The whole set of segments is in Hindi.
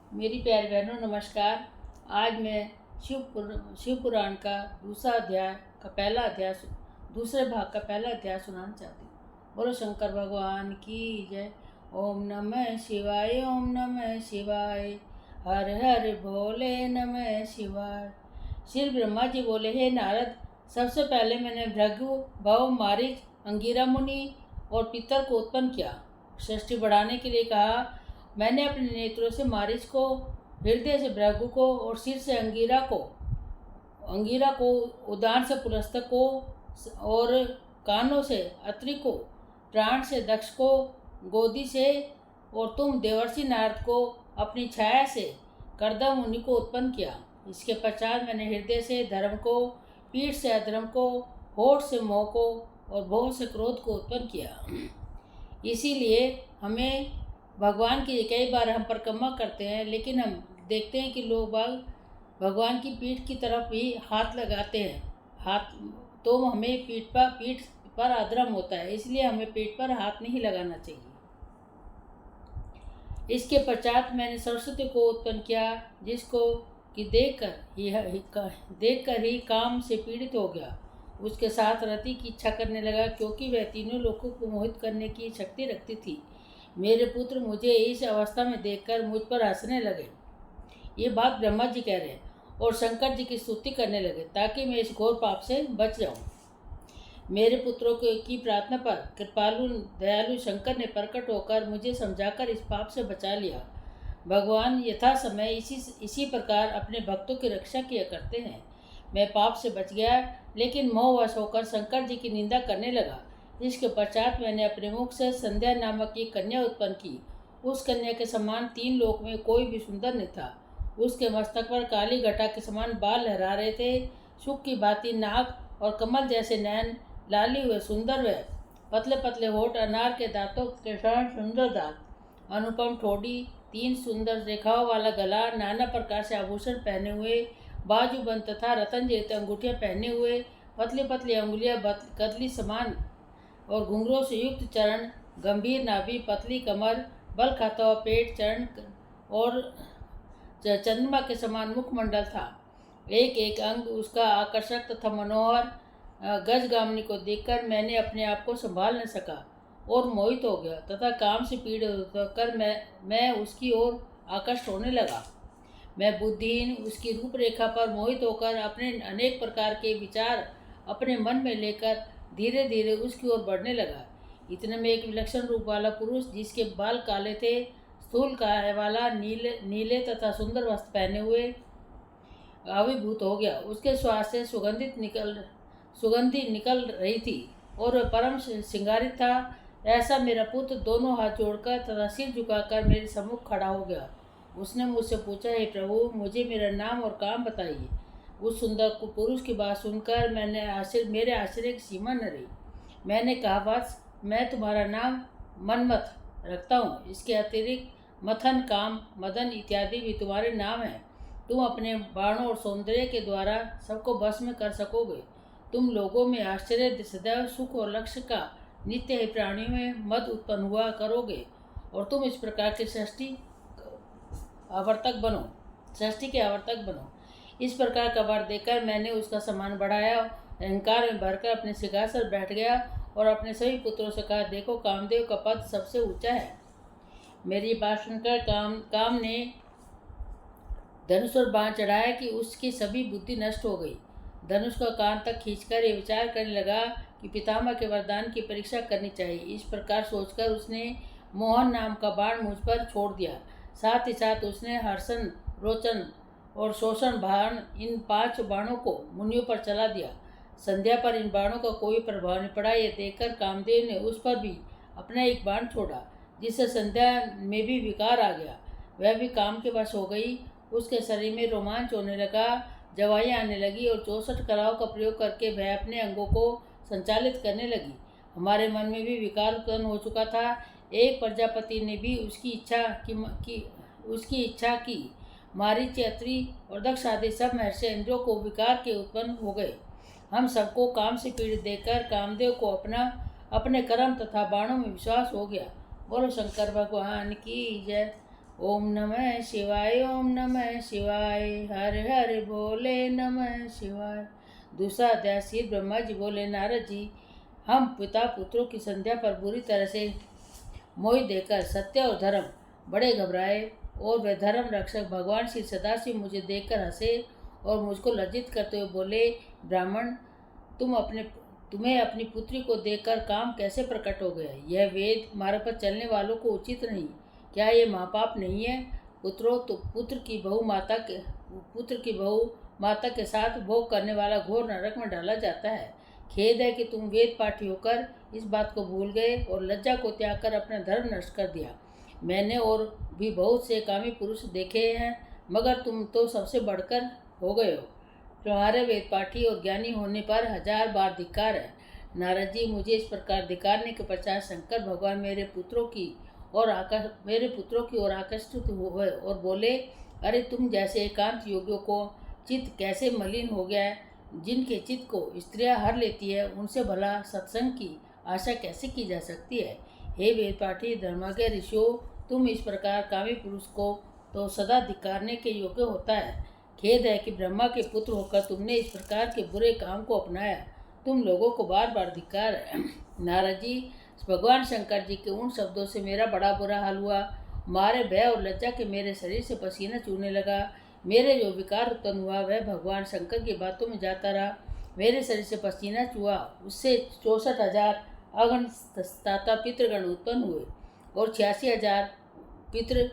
मेरी प्यारी बहनों नमस्कार। आज मैं शिव पुराण का दूसरा अध्याय का पहला अध्याय दूसरे भाग का पहला अध्याय सुनाना चाहती हूँ। बोलो शंकर भगवान की जय। ओम नमः शिवाय, ओम नमः शिवाय, हर हर भोले नमः शिवाय। श्री ब्रह्मा जी बोले, हे नारद, सबसे पहले मैंने भृगु, भव, मारीच, अंगिरा मुनि और पितर को उत्पन्न किया। सृष्टि बढ़ाने के लिए कहा। मैंने अपने नेत्रों से मारीच को, हृदय से भृगु को और सिर से अंगिरा को, उदान से पुलस्त्य को और कानों से अत्रि को, प्राण से दक्ष को, गोदी से और तुम देवर्षि नारद को अपनी छाया से कर्दम मुनि को उत्पन्न किया। इसके पश्चात मैंने हृदय से धर्म को, पीठ से अधर्म को, होठ से मोह को और भोग से क्रोध को उत्पन्न किया। इसीलिए हमें भगवान की कई बार हम परिक्रमा करते हैं, लेकिन हम देखते हैं कि लोग बाग भगवान की पीठ की तरफ भी हाथ लगाते हैं। हाथ तो हमें पीठ पर अधर्म होता है, इसलिए हमें पीठ पर हाथ नहीं लगाना चाहिए। इसके पश्चात मैंने सरस्वती को उत्पन्न किया, जिसको कि देखकर ही काम से पीड़ित हो गया। उसके साथ रति की इच्छा करने लगा, क्योंकि वह तीनों लोगों को मोहित करने की शक्ति रखती थी। मेरे पुत्र मुझे इस अवस्था में देखकर मुझ पर हंसने लगे। ये बात ब्रह्मा जी कह रहे हैं और शंकर जी की स्तुति करने लगे, ताकि मैं इस घोर पाप से बच जाऊं। मेरे पुत्रों की प्रार्थना पर कृपालु दयालु शंकर ने प्रकट होकर मुझे समझाकर इस पाप से बचा लिया। भगवान यथा समय इसी प्रकार अपने भक्तों की रक्षा किया करते हैं। मैं पाप से बच गया, लेकिन मोहवश होकर शंकर जी की निंदा करने लगा। इसके पश्चात मैंने अपने मुख से संध्या नामक एक कन्या उत्पन्न की। उस कन्या के समान तीन लोक में कोई भी सुंदर नहीं था। उसके मस्तक पर काली घटा के समान बाल लहरा रहे थे। सुख की भांति नाक और कमल जैसे नयन, लाली हुए सुंदर व पतले पतले होठ, अनार के दांतों के समान सुंदर दांत, अनुपम ठोड़ी, तीन सुंदर रेखाओं वाला गला, नाना प्रकार से आभूषण पहने हुए, बाजूबंद तथा रतन जैसे अंगूठियाँ पहने हुए, पतली पतली अंगुलियाँ कदली समान और घुंघरों से युक्त चरण, गंभीर नाभि, पतली कमर, बल खाता हुआ पेट, चरण और चंद्रमा के समान मुखमंडल था। एक एक अंग उसका आकर्षक तथा मनोहर। गजगामिनी को देखकर मैंने अपने आप को संभाल न सका और मोहित हो गया तथा काम से पीड़ित होकर मैं उसकी ओर आकर्षित होने लगा। मैं बुद्धिहीन उसकी रूपरेखा पर मोहित होकर अपने अनेक प्रकार के विचार अपने मन में लेकर धीरे धीरे उसकी ओर बढ़ने लगा। इतने में एक विलक्षण रूप वाला पुरुष, जिसके बाल काले थे, स्थूल काय वाला, नीले तथा सुंदर वस्त्र पहने हुए आविर्भूत हो गया। उसके श्वास से सुगंधि निकल रही थी और वह परम श्रृंगारित था। ऐसा मेरा पुत्र दोनों हाथ जोड़कर तथा सिर झुकाकर मेरे सम्मुख खड़ा हो गया। उसने मुझसे पूछा, हे प्रभु, मुझे मेरा नाम और काम बताइए। उस सुंदर पुरुष की बात सुनकर मेरे आश्चर्य की सीमा न रही। मैंने कहा, बस मैं तुम्हारा नाम मनमथ रखता हूँ। इसके अतिरिक्त मथन, काम, मदन इत्यादि भी तुम्हारे नाम हैं। तुम अपने बाणों और सौंदर्य के द्वारा सबको बस में कर सकोगे। तुम लोगों में आश्चर्य, सदैव सुख और लक्ष्य का नित्य ही प्राणियों में मद उत्पन्न हुआ करोगे और तुम इस प्रकार के सृष्टि के आवर्तक बनो। इस प्रकार का वर देकर मैंने उसका सम्मान बढ़ाया, अहंकार में भरकर अपने सिंहासन बैठ गया और अपने सभी पुत्रों से कहा, देखो, कामदेव का पद सबसे ऊंचा है। मेरी बात सुनकर काम ने धनुष और बाण चढ़ाया कि उसकी सभी बुद्धि नष्ट हो गई। धनुष का कान तक खींचकर ये विचार करने लगा कि पितामह के वरदान की परीक्षा करनी चाहिए। इस प्रकार सोचकर उसने मोहन नाम का बाण मुझ पर छोड़ दिया। साथ ही साथ उसने हर्षण, रोचन और शोषण बाण, इन 5 बाणों को मुनियों पर चला दिया। संध्या पर इन बाणों का कोई प्रभाव नहीं पड़ा। यह देखकर कामदेव ने उस पर भी अपना एक बाण छोड़ा, जिससे संध्या में भी विकार आ गया। वह भी काम के वश हो गई। उसके शरीर में रोमांच होने लगा, जवाइयाँ आने लगी और 64 कलाओं का प्रयोग करके वह अपने अंगों को संचालित करने लगी। हमारे मन में भी विकार उत्पन्न हो चुका था। एक प्रजापति ने भी उसकी इच्छा की। मारीच, अत्रि और दक्ष आदि सब महर्षि इंद्रियों को विकार के उत्पन्न हो गए। हम सबको काम से पीड़ित देखकर कामदेव को अपने कर्म तथा बाणों में विश्वास हो गया। बोलो शंकर भगवान की जय। ओम नमः शिवाय, ओम नमः शिवाय, हर हर बोले नमः शिवाय। दूसरा अध्याय। श्री ब्रह्मा जी बोले, नारद जी, हम पिता पुत्रों की संध्या पर बुरी तरह से मोहित देकर सत्य और धर्म बड़े घबराए, और वे धर्म रक्षक भगवान श्री सदाशिव मुझे देखकर हंसे और मुझको लज्जित करते हुए बोले, ब्राह्मण, तुम्हें अपनी पुत्री को देखकर काम कैसे प्रकट हो गया? यह वेद मार्ग पर चलने वालों को उचित नहीं। क्या ये महापाप नहीं है? पुत्रों, तो पुत्र की बहू माता के साथ भोग करने वाला घोर नरक में डाला जाता है। खेद है कि तुम वेद पाठी होकर इस बात को भूल गए और लज्जा को त्याग कर अपना धर्म नष्ट कर दिया। मैंने और भी बहुत से कामी पुरुष देखे हैं, मगर तुम तो सबसे बढ़कर हो गए हो। तुम्हारे वेद पाठी और ज्ञानी होने पर 1000 बार धिक्कार है। नारद जी, मुझे इस प्रकार धिक्कारने के पश्चात शंकर भगवान मेरे पुत्रों की ओर आकर्षित हुए और बोले, अरे तुम जैसे एकांत योगियों को चित्त कैसे मलिन हो गया है? जिनके चित्त को स्त्रियां हर लेती है, उनसे भला सत्संग की आशा कैसे की जा सकती है? हे वेद पाठी धर्माज्ञ ऋषियों, तुम इस प्रकार कामी पुरुष को तो सदा धिक्कारने के योग्य होता है। खेद है कि ब्रह्मा के पुत्र होकर तुमने इस प्रकार के बुरे काम को अपनाया। तुम लोगों को बार बार धिक्कार है। नारद जी, भगवान शंकर जी के उन शब्दों से मेरा बड़ा बुरा हाल हुआ। मारे भय और लज्जा के मेरे शरीर से पसीना चूने लगा। मेरे जो विकार उत्पन्न हुआ वह भगवान शंकर की बातों में जाता रहा। मेरे शरीर से पसीना चुआ, उससे 64,000 अगणित पितृगण उत्पन्न हुए और 86,000 पितृ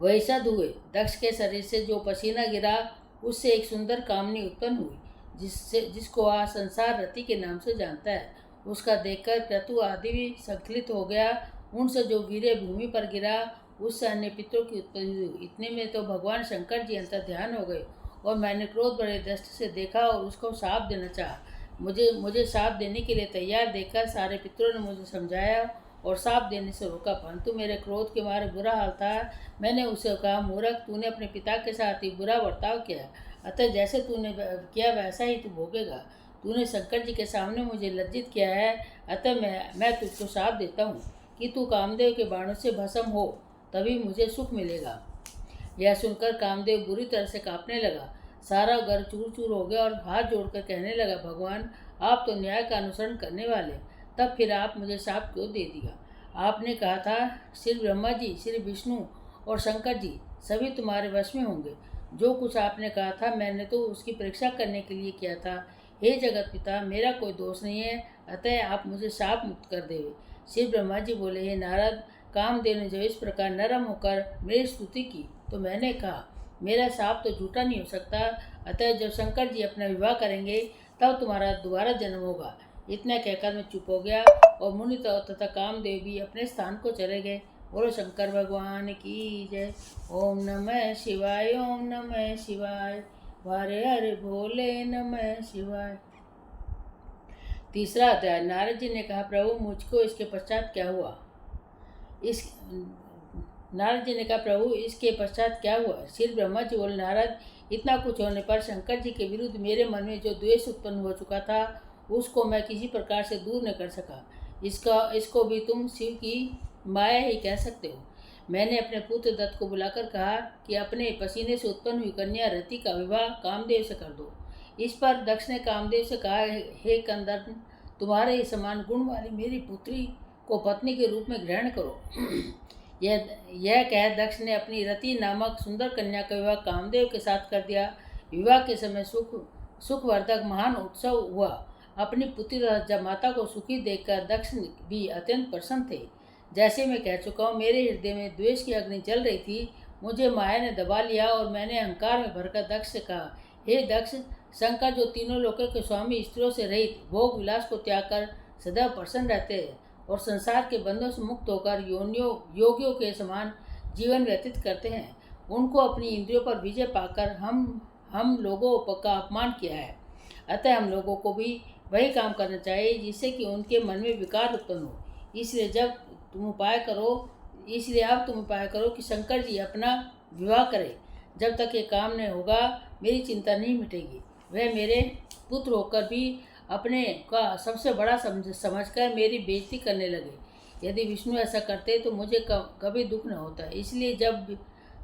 वैसद हुए। दक्ष के शरीर से जो पसीना गिरा, उससे एक सुंदर कामनी उत्पन्न हुई, जिसको आज संसार रति के नाम से जानता है। उसका देखकर क्रतु आदि भी संकलित हो गया। उनसे जो वीर्य भूमि पर गिरा, उससे अन्य पितरों की उत्पत्ति हुई। इतने में तो भगवान शंकर जी अंतर ध्यान हो गए और मैंने क्रोध भरे दृष्टि से देखा और उसको शाप देना चाहा। मुझे शाप देने के लिए तैयार देखकर सारे पितरों ने मुझे समझाया और शाप देने से रोका, परंतु मेरे क्रोध के मारे बुरा हाल था। मैंने उसे कहा, मूर्ख, तूने अपने पिता के साथ ही बुरा बर्ताव किया, अतः जैसे तूने किया वैसा ही तू भोगेगा। तूने शंकर जी के सामने मुझे लज्जित किया है, अतः मैं तुझको शाप देता हूँ कि तू कामदेव के बाणों से भस्म हो, तभी मुझे सुख मिलेगा। यह सुनकर कामदेव बुरी तरह से कांपने लगा। सारा घर चूर चूर हो गया और हाथ जोड़कर कहने लगा, भगवान, आप तो न्याय का अनुसरण करने वाले, तब फिर आप मुझे शाप क्यों दे दिया? आपने कहा था श्री ब्रह्मा जी, श्री विष्णु और शंकर जी सभी तुम्हारे वश में होंगे। जो कुछ आपने कहा था मैंने तो उसकी परीक्षा करने के लिए किया था। हे जगत पिता, मेरा कोई दोष नहीं है, अतः आप मुझे शाप मुक्त कर देवे। श्री ब्रह्मा जी बोले, हे नारद, कामदेव ने जब इस प्रकार नरम होकर मेरी स्तुति की तो मैंने कहा, मेरा शाप तो झूठा नहीं हो सकता, अतः जब शंकर जी अपना विवाह करेंगे तब तुम्हारा दोबारा जन्म होगा। इतना कहकर मैं चुप हो गया और मुनि तथा कामदेव भी अपने स्थान को चले गए। बोलो शंकर भगवान की जय। ओम नमः शिवाय, ओम नमः शिवाय, हरे हरे भोले नमः शिवाय। तीसरा अध्याय। नारद जी ने कहा, प्रभु, मुझको इसके पश्चात क्या हुआ? नारद जी ने कहा, प्रभु, इसके पश्चात क्या हुआ? श्री ब्रह्मा जी बोले, नारद, इतना कुछ होने पर शंकर जी के विरुद्ध मेरे मन में जो द्वेष उत्पन्न हो चुका था, उसको मैं किसी प्रकार से दूर न कर सका। इसको भी तुम शिव की माया ही कह सकते हो। मैंने अपने पुत्र दत्त को बुलाकर कहा कि अपने पसीने से उत्पन्न हुई कन्या रति का विवाह कामदेव से कर दो। इस पर दक्ष ने कामदेव से कहा, हे कंदर्प, तुम्हारे ही समान गुण वाली मेरी पुत्री को पत्नी के रूप में ग्रहण करो। यह कह दक्ष ने अपनी रति नामक सुंदर कन्या का विवाह कामदेव के साथ कर दिया। विवाह के समय सुखवर्धक महान उत्सव हुआ। अपनी पुत्री तथा माता को सुखी देखकर दक्ष भी अत्यंत प्रसन्न थे। जैसे मैं कह चुका हूँ, मेरे हृदय में द्वेष की अग्नि जल रही थी। मुझे माया ने दबा लिया और मैंने अहंकार में भरकर दक्ष से कहा, हे दक्ष, शंकर जो तीनों लोकों के स्वामी स्त्रियों से रहित भोग विलास को त्याग कर सदैव प्रसन्न रहते हैं और संसार के बंधों से मुक्त होकर योगियों के समान जीवन व्यतीत करते हैं, उनको अपनी इंद्रियों पर विजय पाकर हम लोगों का अपमान किया है। अतः हम लोगों को भी वही काम करना चाहिए जिससे कि उनके मन में विकार उत्पन्न हो। इसलिए अब तुम उपाय करो कि शंकर जी अपना विवाह करें। जब तक ये काम नहीं होगा मेरी चिंता नहीं मिटेगी। वह मेरे पुत्र होकर भी अपने का सबसे बड़ा समझकर मेरी बेइज्जती करने लगे। यदि विष्णु ऐसा करते तो मुझे कभी दुख न होता। इसलिए जब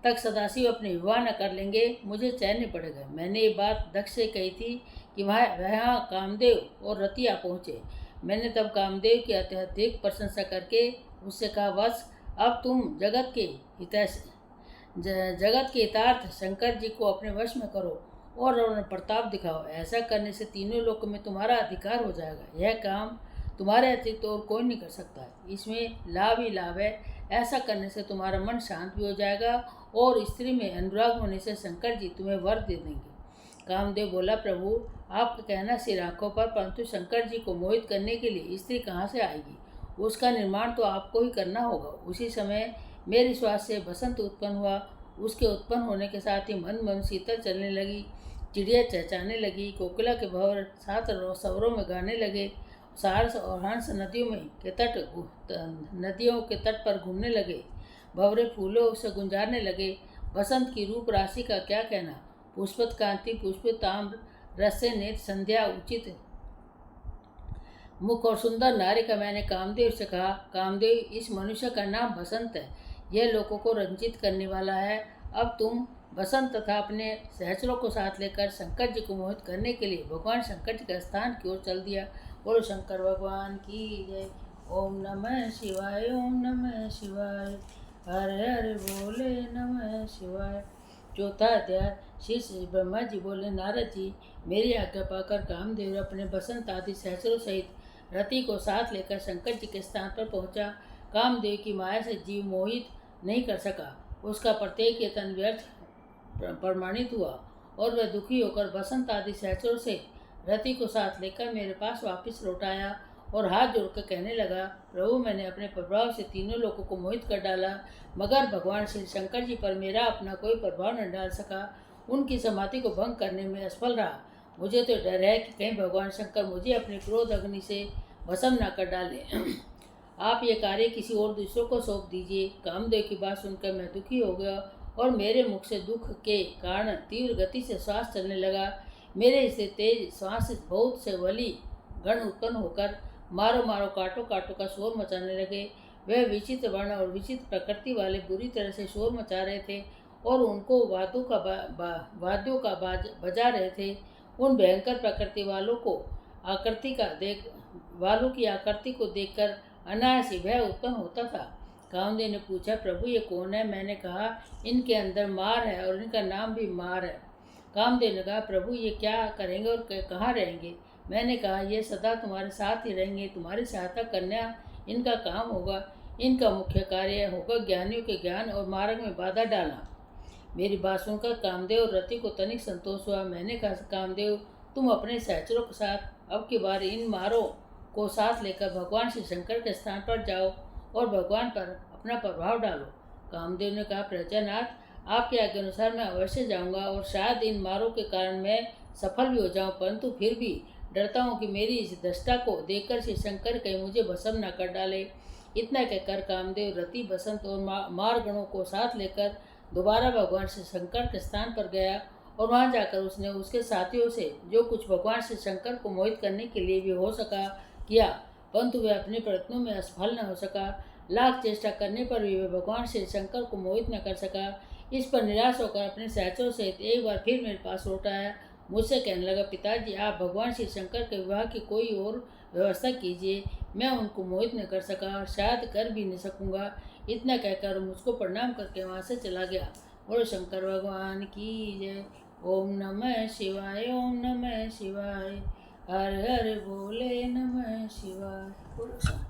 तक सदाशिव अपने विवाह न कर लेंगे मुझे चैन नहीं पड़ेगा। मैंने ये बात दक्ष से कही थी कि वहाँ कामदेव और रति आ पहुँचे। मैंने तब कामदेव की अत्यधिक प्रशंसा करके उससे कहा, वत्स, अब तुम जगत के हितार्थ शंकर जी को अपने वश में करो और प्रताप दिखाओ। ऐसा करने से तीनों लोकों में तुम्हारा अधिकार हो जाएगा। यह काम तुम्हारे अतिरिक्त और कोई नहीं कर सकता। इसमें लाभ ही लाभ है। ऐसा करने से तुम्हारा मन शांत भी हो जाएगा और स्त्री में अनुराग होने से शंकर जी तुम्हें वर दे देंगे। कामदेव बोला, प्रभु, आपका कहना सिर आंखों पर, परंतु शंकर जी को मोहित करने के लिए स्त्री कहाँ से आएगी? उसका निर्माण तो आपको ही करना होगा। उसी समय मेरे श्वास से बसंत उत्पन्न हुआ। उसके उत्पन्न होने के साथ ही मंद मंद शीतल चलने लगी, चिड़िया चहचहाने लगी, कोकिला के भंवर सात सवरों में गाने लगे, सारस और हंस नदियों के तट पर घूमने लगे, भंवरे फूलों से गुंजारने लगे। बसंत की रूप राशि का क्या कहना। पुष्पित कांति, पुष्पित ताम्र रस से नेत्र, संध्या उचित मुख और सुंदर नारी का। मैंने कामदेव से कहा, कामदेव, इस मनुष्य का नाम बसंत है। यह लोगों को रंजित करने वाला है। अब तुम बसंत तथा अपने सहचरों को साथ लेकर शंकर जी को मोहित करने के लिए भगवान शंकर जी के स्थान की ओर चल दिया। बोलो शंकर भगवान की जय। ओम नमः शिवाय, ओम नमः शिवाय, हरे हरे बोले नमः शिवाय। चौथा अध्याय। श्री ब्रह्मा जी बोले, नारद जी, मेरी आज्ञा पाकर कामदेव अपने बसंत आदि सहचरों सहित रति को साथ लेकर शंकर जी के स्थान पर पहुंचा। कामदेव की माया से जीव मोहित नहीं कर सका। उसका प्रत्येक यत्न व्यर्थ प्रमाणित हुआ और वह दुखी होकर बसंत आदि सहचरों से रति को साथ लेकर मेरे पास वापस लौट आया और हाथ जोड़कर कहने लगा, प्रभु, मैंने अपने प्रभाव से तीनों लोगों को मोहित कर डाला, मगर भगवान श्री शंकर जी पर मेरा अपना कोई प्रभाव न डाल सका। उनकी समाधि को भंग करने में असफल रहा। मुझे तो डर है कि कहीं भगवान शंकर मुझे अपने क्रोध अग्नि से भस्म न कर डाले। आप ये कार्य किसी और दूसरों को सौंप दीजिए। कामदेव की बात सुनकर मैं दुखी हो गया और मेरे मुख से दुख के कारण तीव्र गति से श्वास चलने लगा। मेरे इसे तेज श्वास से बहुत से बलि गण उत्पन्न होकर मारो मारो काटो काटो का शोर मचाने लगे। वह विचित्र वर्ण और विचित्र प्रकृति वाले बुरी तरह से शोर मचा रहे थे और उनको वाद्यों का बजा रहे थे। उन भयंकर प्रकृति वालों की आकृति को देखकर अनायास ही भय उत्पन्न होता था। कामदेव ने पूछा, प्रभु, ये कौन है? मैंने कहा, इनके अंदर मार है और इनका नाम भी मार है। कामदेव ने कहा, प्रभु, ये क्या करेंगे और कहाँ रहेंगे? मैंने कहा, ये सदा तुम्हारे साथ ही रहेंगे, तुम्हारी सहायता करना इनका काम होगा। इनका मुख्य कार्य होगा ज्ञानियों के ज्ञान और मार्ग में बाधा डालना। मेरी बात सुनकर कामदेव और रति को तनिक संतोष हुआ। मैंने कहा, कामदेव, तुम अपने सहचरों के साथ अब की बार इन मारों को साथ लेकर भगवान श्री शंकर के स्थान पर जाओ और भगवान पर अपना प्रभाव डालो। कामदेव ने कहा, प्रजानाथ, आपके आज्ञा अनुसार मैं अवश्य जाऊंगा और शायद इन मारों के कारण मैं सफल भी हो जाऊं, परंतु फिर भी डरता हूं कि मेरी इस दृष्टा को देखकर श्री शंकर कहीं मुझे भस्म न कर डाले। इतना कहकर कामदेव रति, बसंत और मार गणों को साथ लेकर दोबारा भगवान श्री शंकर के स्थान पर गया और वहां जाकर उसने उसके साथियों से जो कुछ भगवान श्री शंकर को मोहित करने के लिए भी हो सका किया, परंतु वह अपने प्रयत्नों में असफल न हो सका। लाख चेष्टा करने पर भी वह भगवान श्री शंकर को मोहित न कर सका। इस पर निराश होकर अपने सहचरों सहित एक बार फिर मेरे पास लौट आया। मुझसे कहने लगा, पिताजी, आप भगवान श्री शंकर के विवाह की कोई और व्यवस्था कीजिए। मैं उनको मोहित न कर सका और शायद कर भी नहीं सकूँगा। इतना कहकर मुझको प्रणाम करके वहाँ से चला गया। बोलो शंकर भगवान की जय। ओम नमः शिवाय, ओम नमः शिवाय, हर हर बोले नमः शिवाय। बोलो शंकर।